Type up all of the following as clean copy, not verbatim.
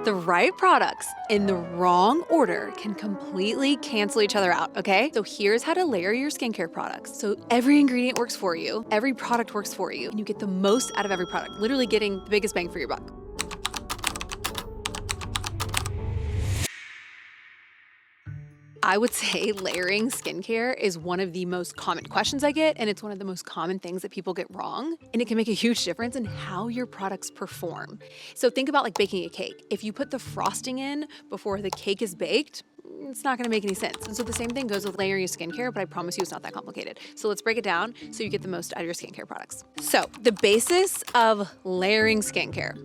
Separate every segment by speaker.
Speaker 1: The right products in the wrong order can completely cancel each other out, okay? So here's how to layer your skincare products. So every ingredient works for you, every product works for you, and you get the most out of every product, literally getting the biggest bang for your buck. I would say layering skincare is one of the most common questions I get, and it's one of the most common things that people get wrong, and it can make a huge difference in how your products perform. So think about like baking a cake. If you put the frosting in before the cake is baked, it's not gonna make any sense. And so the same thing goes with layering your skincare, but I promise you it's not that complicated. So let's break it down so you get the most out of your skincare products. So the basis of layering skincare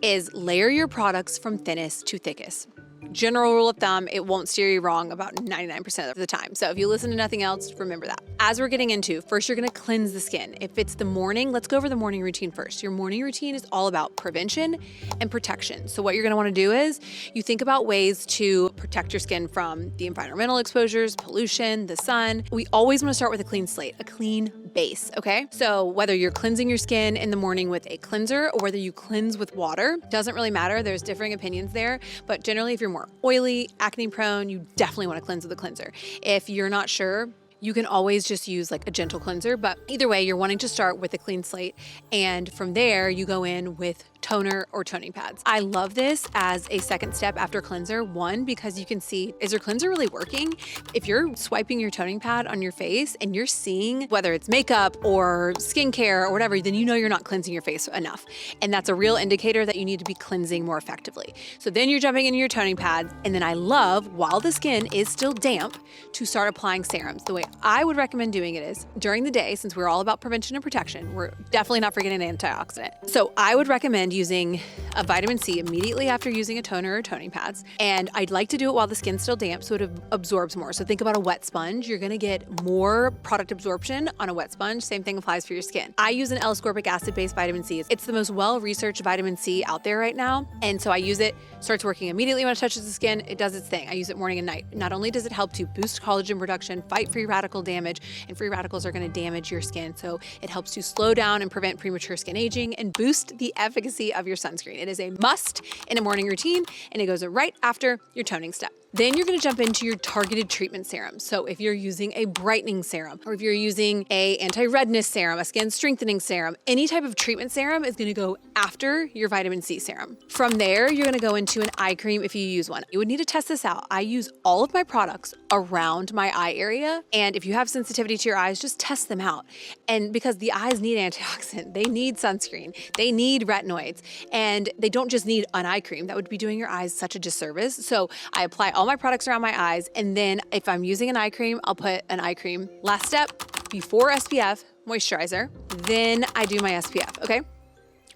Speaker 1: is layer your products from thinnest to thickest. General rule of thumb, it won't steer you wrong about 99% of the time. So if you listen to nothing else, remember that. As we're getting into, first you're gonna cleanse the skin. If it's the morning, let's go over the morning routine first. Your morning routine is all about prevention and protection. So what you're gonna wanna do is you think about ways to protect your skin from the environmental exposures, pollution, the sun. We always wanna start with a clean slate, a clean base, okay? So whether you're cleansing your skin in the morning with a cleanser or whether you cleanse with water, doesn't really matter. There's differing opinions there, but generally if you're more oily, acne prone, you definitely want to cleanse with a cleanser. If you're not sure, you can always just use like a gentle cleanser, but either way, you're wanting to start with a clean slate. And from there, you go in with toner or toning pads. I love this as a second step after cleanser. One, because you can see, is your cleanser really working? If you're swiping your toning pad on your face and you're seeing whether it's makeup or skincare or whatever, then you know you're not cleansing your face enough. And that's a real indicator that you need to be cleansing more effectively. So then you're jumping into your toning pads. And then I love, while the skin is still damp, to start applying serums. The way I would recommend doing it is during the day, since we're all about prevention and protection, we're definitely not forgetting an antioxidant. So I would recommend using a vitamin C immediately after using a toner or toning pads. And I'd like to do it while the skin's still damp so it absorbs more. So think about a wet sponge. You're gonna get more product absorption on a wet sponge. Same thing applies for your skin. I use an L-ascorbic acid-based vitamin C. It's the most well-researched vitamin C out there right now. And so I use it, starts working immediately when it touches the skin. It does its thing. I use it morning and night. Not only does it help to boost collagen production, fight free radical damage, and free radicals are gonna damage your skin. So it helps to slow down and prevent premature skin aging and boost the efficacy of your sunscreen. It is a must in a morning routine, and it goes right after your toning step. Then you're gonna jump into your targeted treatment serum. So if you're using a brightening serum, or if you're using a anti-redness serum, a skin strengthening serum, any type of treatment serum is gonna go after your vitamin C serum. From there, you're gonna go into an eye cream if you use one. You would need to test this out. I use all of my products around my eye area, and if you have sensitivity to your eyes, just test them out. And because the eyes need antioxidant, they need sunscreen, they need retinoids, and they don't just need an eye cream. That would be doing your eyes such a disservice. So I apply all my products around my eyes, and then if I'm using an eye cream, I'll put an eye cream. Last step, before SPF, moisturizer, then I do my SPF, okay?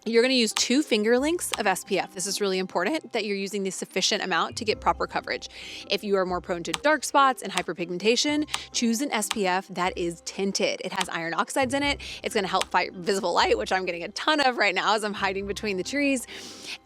Speaker 1: You're gonna use 2 finger lengths of SPF. This is really important that you're using the sufficient amount to get proper coverage. If you are more prone to dark spots and hyperpigmentation, choose an SPF that is tinted. It has iron oxides in it. It's gonna help fight visible light, which I'm getting a ton of right now as I'm hiding between the trees.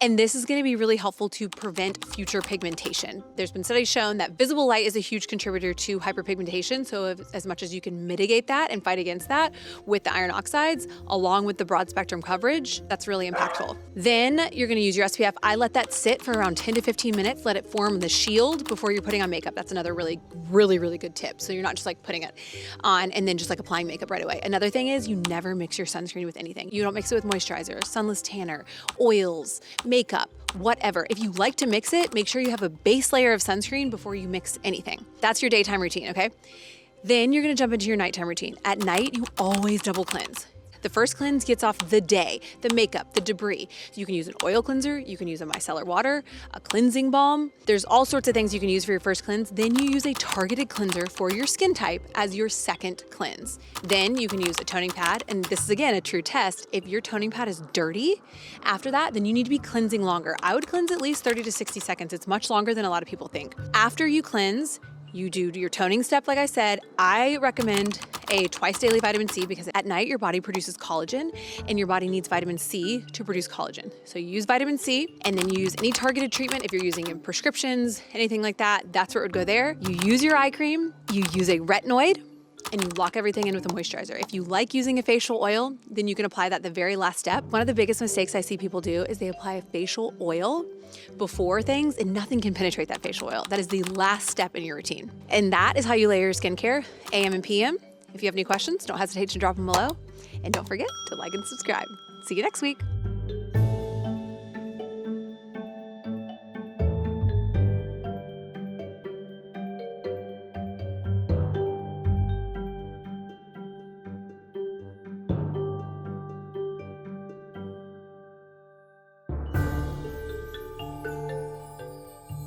Speaker 1: And this is gonna be really helpful to prevent future pigmentation. There's been studies shown that visible light is a huge contributor to hyperpigmentation. So as much as you can mitigate that and fight against that with the iron oxides, along with the broad spectrum coverage, that's really impactful. Then you're gonna use your SPF. I let that sit for around 10 to 15 minutes, let it form the shield before you're putting on makeup. That's another really good tip. So you're not just like putting it on and then just like applying makeup right away. Another thing is you never mix your sunscreen with anything. You don't mix it with moisturizer, sunless tanner, oils, makeup, whatever. If you like to mix it, make sure you have a base layer of sunscreen before you mix anything. That's your daytime routine, okay? Then you're gonna jump into your nighttime routine. At night, you always double cleanse. The first cleanse gets off the day, the makeup, the debris. So you can use an oil cleanser, you can use a micellar water, a cleansing balm. There's all sorts of things you can use for your first cleanse. Then you use a targeted cleanser for your skin type as your second cleanse. Then you can use a toning pad, and this is again a true test. If your toning pad is dirty after that, then you need to be cleansing longer. I would cleanse at least 30 to 60 seconds. It's much longer than a lot of people think. After you cleanse, you do your toning step, like I said. I recommend a twice daily vitamin C because at night your body produces collagen and your body needs vitamin C to produce collagen. So you use vitamin C and then you use any targeted treatment if you're using in prescriptions, anything like that, that's where it would go there. You use your eye cream, you use a retinoid, and you lock everything in with a moisturizer. If you like using a facial oil, then you can apply that the very last step. One of the biggest mistakes I see people do is they apply a facial oil before things and nothing can penetrate that facial oil. That is the last step in your routine. And that is how you layer your skincare, AM and PM. If you have any questions, don't hesitate to drop them below. And don't forget to like and subscribe. See you next week.